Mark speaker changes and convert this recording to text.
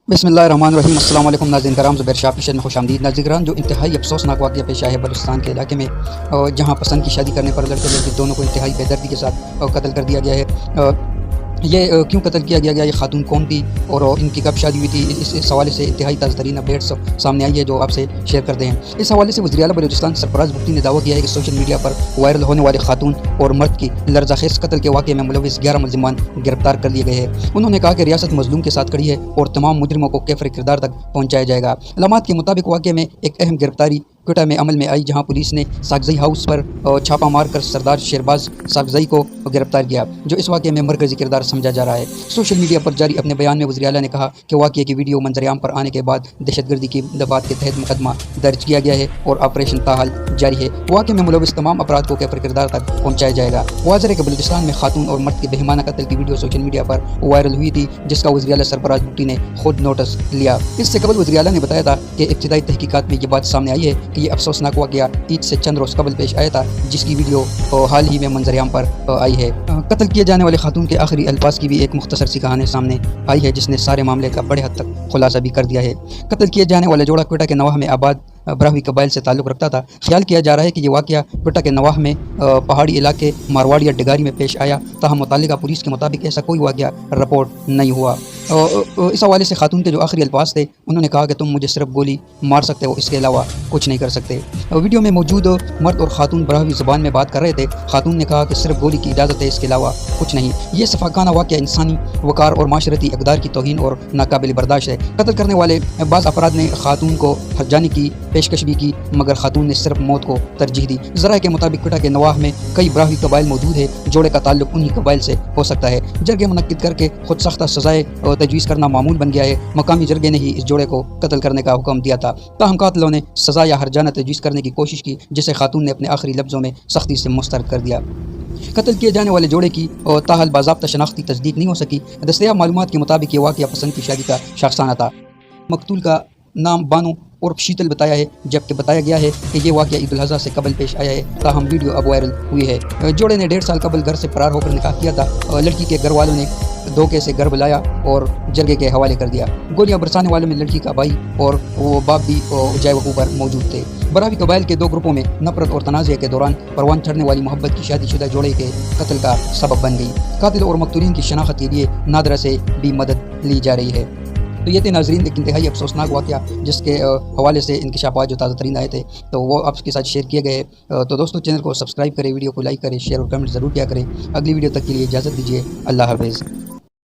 Speaker 1: बिस्मिल्लाहिर्रहमानिर्रहीम। अस्सलाम वालेकुम नाज़रीन कराम, ज़ुबैर शाह पेशन में खुश आमदीद। नाज़रीन, जो इंतहाई अफसोसनाक वाक़या पेश आया है बलूचिस्तान के इलाके में, जहाँ पसंद की शादी करने पर लड़के लड़की दोनों को इंतहाई बेदर्दी के साथ कत्ल कर दिया गया है। ये क्यों कत्ल किया गया, ये खातून कौन थी और इनकी कब शादी हुई थी, इस हवाले से इंतहाई ताज़ा तरीन अपडेट्स सामने आई है जो आपसे शेयर करते हैं। इस हवाले से वज़ीर आला बलूचिस्तान सरफराज बुख्ती ने दावा किया है कि सोशल मीडिया पर वायरल होने वाले खातून और मर्द की लर्ज़ाखेज़ कत्ल के वाक़े में मुलविस 11 मुल्ज़िमान गिरफ्तार कर लिए गए हैं। उन्होंने कहा कि रियासत मज़लूम के साथ खड़ी है और तमाम मुजरिमों को कैफ़र किरदार तक पहुँचाया जाएगा। अलामात के मुताबिक वाक़े में एक अहम गिरफ्तारी क्वेटा में अमल में आई, जहां पुलिस ने सागज़ई हाउस पर छापा मारकर सरदार शेरबाज सागज़ई को गिरफ्तार किया, जो इस वाक़े में मरकज़ी किरदार समझा जा रहा है। सोशल मीडिया पर जारी अपने बयान में वज़ीर आला ने कहा कि वाक़े की वीडियो मंजर-ए-आम पर आने के बाद दहशतगर्दी की दफ़ात के तहत मुकदमा दर्ज किया गया है और ऑपरेशन ताहाल जारी है। वाक़े में मुलविस तमाम अपराध को कैफ़र किरदार तक पहुँचाया जाएगा। वाज़ेह है कि बलूचिस्तान में खातून और मर्द के बेईमाना कत्ल की वीडियो सोशल मीडिया पर वायरल हुई थी, जिसका वज़ीर आला सरफराज बुख्ती ने खुद नोटिस लिया। इससे कबल वज़ीर आला ने बताया था कि इब्तिदाई तहकीकात में ये बात सामने आई है कि ये अफसोसनाक वाक़या ईद से चंद रोज़ कबल पेश आया था, जिसकी वीडियो हाल ही में मंजर-ए-आम पर आई है। कत्ल किए जाने वाले खातून के आखिरी अल्फाज की भी एक मुख्तसर सी कहानी सामने आई है, जिसने सारे मामले का बड़े हद तक खुलासा भी कर दिया है। कत्ल किए जाने वाले जोड़ा क्वेटा के नवाह में आबाद ब्राह्वी कबाइल से ताल्लुक़ रखता था। ख्याल किया जा रहा है कि ये वाक़या क्वेटा के नवाह में पहाड़ी इलाके मारवाड़ या डिगारी में पेश आया, ताहम मुतालिका पुलिस के मुताबिक ऐसा कोई वाक़या रिपोर्ट नहीं हुआ। इस हवाले से खातून के जो आखिरी अल्फाज थे, उन्होंने कहा कि तुम मुझे सिर्फ गोली मार सकते हो, इसके अलावा कुछ नहीं कर सकते। वीडियो में मौजूद मर्द और खातून ब्राह्वी ज़बान में बात कर रहे थे। खातून ने कहा कि सिर्फ गोली की इजाज़त है, इसके अलावा कुछ नहीं। ये सफाकाना वाक़या इंसानी वक़ार और माशरती इक़दार की तौहीन और नाकाबिल बर्दाश्त है। कत्ल करने वाले बाज़ अफराद ने खातून को हज जाने की पेशकश भी की, मगर खातून ने सिर्फ मौत को तरजीह दी। ज़राए के मुताबिक क्वेटा के नवाह में कई ब्राह्वी कबाइल मौजूद है। जोड़े का ताल्लुक उन्हीं कबाइल से हो सकता है। जरगे मुनक्किद करके खुद सख्ता सज़ाएँ तजवीज़ करना मामूल बन गया है। मकामी जरगे ने ही इस जोड़े को कत्ल करने का हुक्म दिया था, ताहम कातिलों ने सज़ा या हरजाना तजवीज़ करने की कोशिश की, जिसे खातून ने अपने आखिरी लफ्ज़ों में सख्ती से मुस्तरद कर दिया। कत्ल किए जाने वाले जोड़े की ताहल बाज़ाब्ता शनाख्ती तस्दीक नहीं हो सकी। दस्तयाब मालूमात के मुताबिक ये वाक़या पसंद की शादी का शाखसाना था। मकतूल का नाम बानो और शीतल बताया है, जबकि बताया गया है कि ये वाक़या ईद उल अज़हा से कबल पेश आया है, ताहम वीडियो अब वायरल हुई है। जोड़े ने 1.5 साल कबल घर से फरार होकर निकाह किया था। लड़की के घर वालों ने धोखे से घर बुलाया और जरगे के हवाले कर दिया। गोलियां बरसाने वालों में लड़की का भाई और वो बाप भी जय वकू पर मौजूद थे। ब्राह्वी कबाइल के 2 ग्रुपों में नफरत और तनाज़े के दौरान परवान चढ़ने वाली मोहब्बत की शादीशुदा जोड़े के कत्ल का सबब बन गई। कातिल और मकतूलीन की शनाख्त के लिए नादरा से भी मदद ली जा रही है। तो ये थे नाज़रीन एक इंतहाई अफसोसनाक वाक़या, जिसके हवाले से इंकशाफात जो ताज़ा तरीन आए थे, तो वो आपके साथ शेयर किए गए। तो दोस्तों, चैनल को सब्सक्राइब करें, वीडियो को लाइक करें, शेयर और कमेंट ज़रूर किया करें। अगली वीडियो तक के लिए इजाज़त दीजिए। अल्लाह हाफ़िज़।